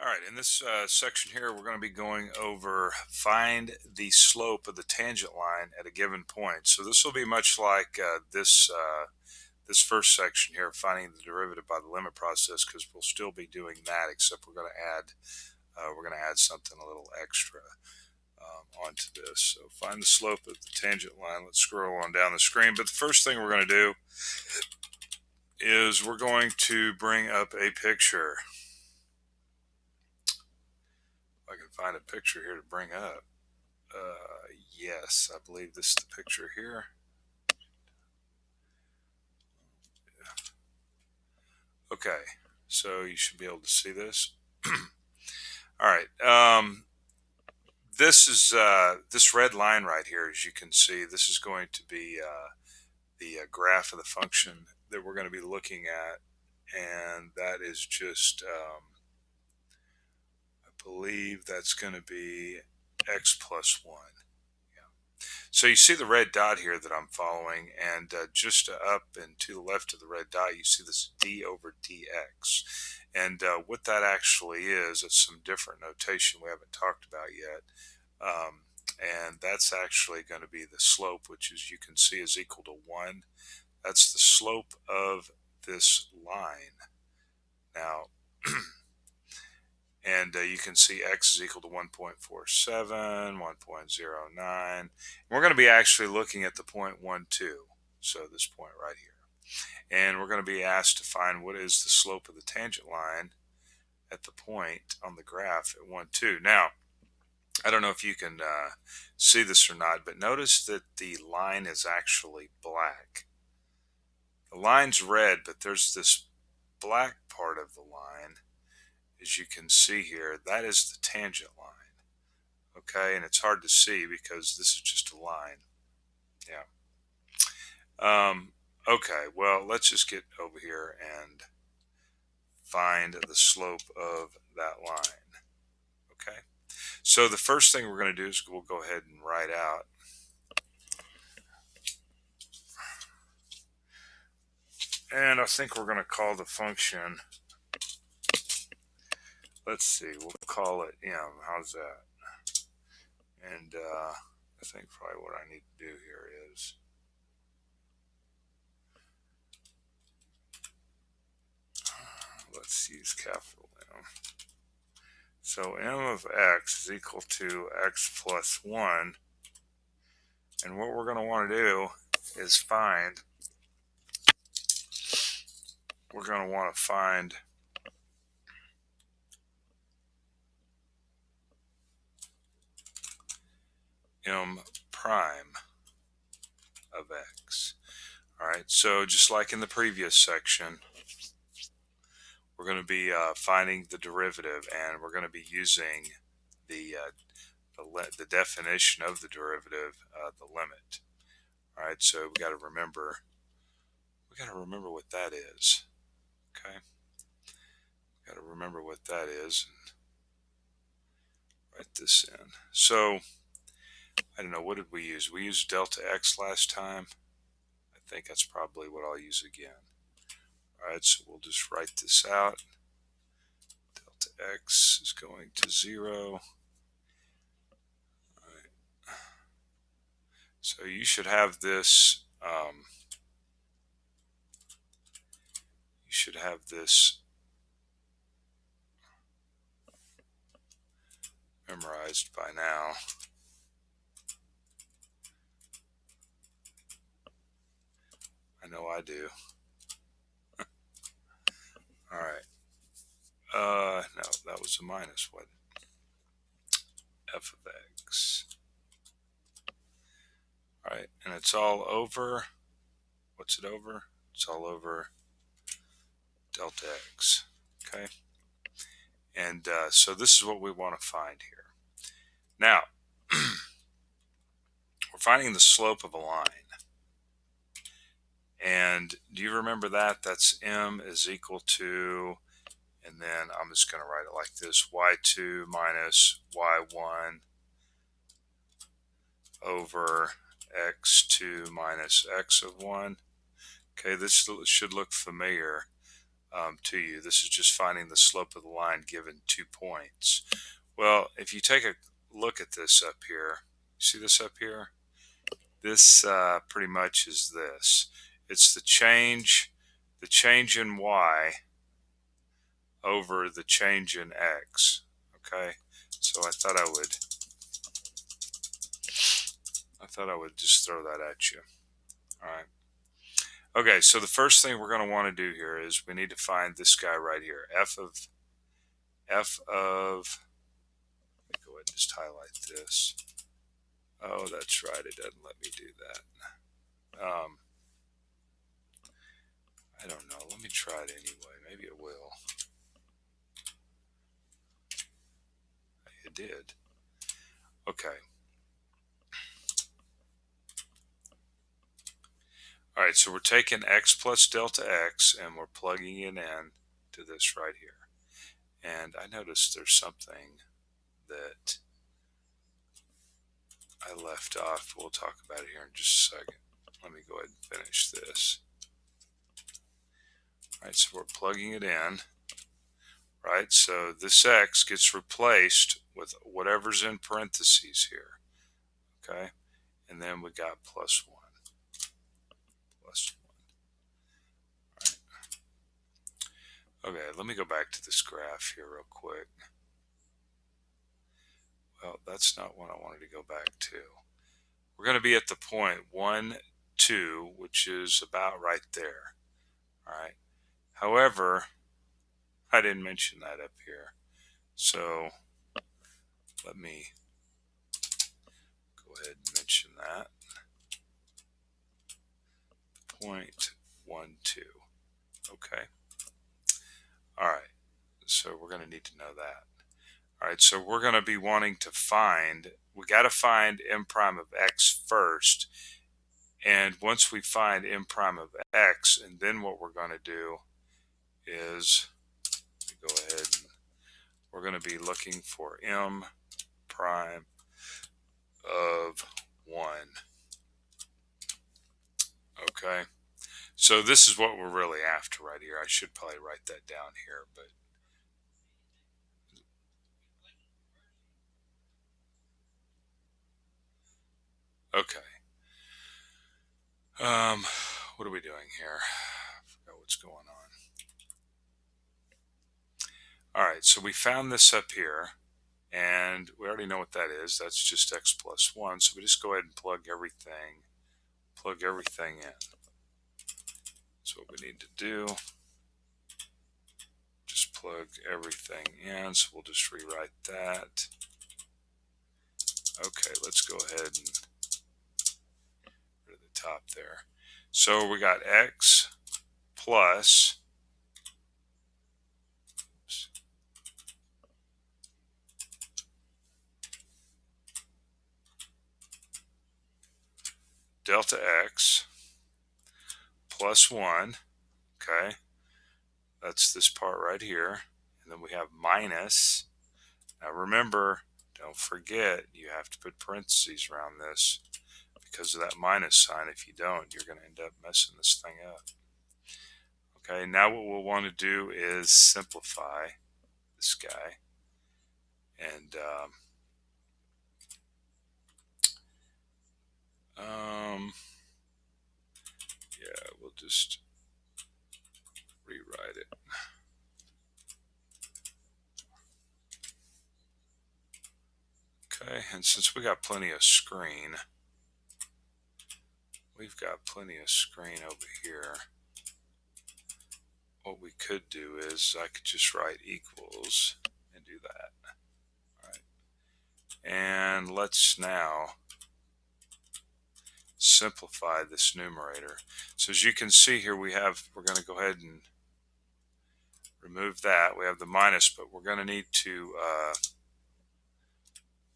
All right, in this section here, we're going to be going over find the slope of the tangent line at a given point. So this will be much like this first section here, finding the derivative by the limit process, because we'll still be doing that, except we're going to add something a little extra onto this. So find the slope of the tangent line. Let's scroll on down the screen. But the first thing we're going to do is we're going to bring up a picture. I can find a picture here to bring up. Yes, I believe this is the picture here. Okay, so you should be able to see this. All right, this is this red line right here. As you can see, this is going to be the graph of the function that we're going to be looking at, and that is just I believe that's going to be x plus 1. So you see the red dot here that I'm following, and just up and to the left of the red dot, you see this d over dx. And what that actually is, it's some different notation we haven't talked about yet. And that's actually going to be the slope, which, as you can see, is equal to 1. That's the slope of this line. Now, and you can see x is equal to 1.47, 1.09. We're going to be actually looking at the 0.12, so this point right here. And we're going to be asked to find what is the slope of the tangent line at the point on the graph at 1, 2. Now, I don't know if you can see this or not, but notice that the line is actually black. The line's red, but there's this black part of the line. As you can see here, that is the tangent line. Okay, and it's hard to see because this is just a line. Yeah. Okay, well, let's just get over here and find the slope of that line. Okay, so the first thing we're going to do is we'll go ahead and write out and I think we're going to call the function, let's see, we'll call it m. How's that? And I think probably what I need to do here is let's use capital M. So m of x is equal to x plus 1. And what we're going to want to do is we're going to want to find m prime of x. All right, so just like in the previous section, we're going to be finding the derivative, and we're going to be using the definition of the derivative, the limit. All right, so we got to remember what that is. Okay, got to remember what that is and write this in. So I don't know, what did we use? We used delta x last time. I think that's probably what I'll use again. All right, so we'll just write this out. Delta x is going to 0. All right. So you should have this. Memorized by now. I know I do. All right. No, that was a minus. What? F of x. All right, and it's all over. What's it over? It's all over delta x. Okay. And so this is what we want to find here. Now, we're finding the slope of a line. And do you remember that? That's m is equal to, and then I'm just going to write it like this, y2 minus y1 over x2 minus x of 1. Okay, this should look familiar. to you. This is just finding the slope of the line given 2 points. Well, if you take a look at this up here, see this up here? This pretty much is this. It's the change in y over the change in x. Okay, so I thought I would just throw that at you. All right. Okay, so the first thing we're going to want to do here is we need to find this guy right here, f of. Let me go ahead and just highlight this. Oh, that's right. It doesn't let me do that. I don't know. Let me try it anyway. Maybe it will. It did. Okay. All right, so we're taking x plus delta x and we're plugging it in to this right here. And I noticed there's something that I left off. We'll talk about it here in just a second. Let me go ahead and finish this. All right, so we're plugging it in. Right, so this x gets replaced with whatever's in parentheses here. Okay, and then we got plus 1. Plus 1. All right. Okay, let me go back to this graph here real quick. Well, that's not what I wanted to go back to. We're going to be at the point 1, 2, which is about right there. All right. However, I didn't mention that up here. So let me go ahead and mention that. 0.12. Okay. All right. So we're going to need to know that. All right. So we're going to be wanting to find, we got to find m prime of x first. And once we find m prime of x, and then what we're going to do is go ahead and we're going to be looking for m prime of 1. Okay, so this is what we're really after right here. I should probably write that down here, but okay. What are we doing here? I forgot what's going on. All right, so we found this up here, and we already know what that is. That's just x plus 1. So we just go ahead and plug everything in. So what we need to do, just plug everything in. So we'll just rewrite that. Okay, let's go ahead and go to the top there. So we got x plus delta x plus 1. Okay, that's this part right here. And then we have minus. Now remember, don't forget, you have to put parentheses around this because of that minus sign. If you don't, you're going to end up messing this thing up. Okay, now what we'll want to do is simplify this guy. And yeah, we'll just rewrite it. Okay, and since we got plenty of screen, we've got plenty of screen over here. What we could do is I could just write equals and do that. All right. And let's now simplify this numerator. So as you can see here, we're going to go ahead and remove that. We have the minus, but we're going to need to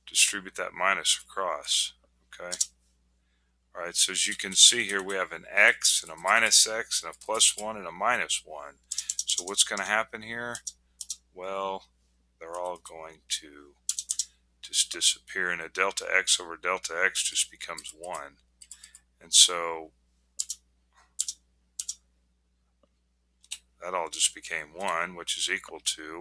distribute that minus across. Okay. All right, so as you can see here, we have an x and a minus x and a plus 1 and a minus 1. So what's going to happen here? Well, they're all going to just disappear, and a delta x over delta x just becomes 1. And so that all just became 1, which is equal to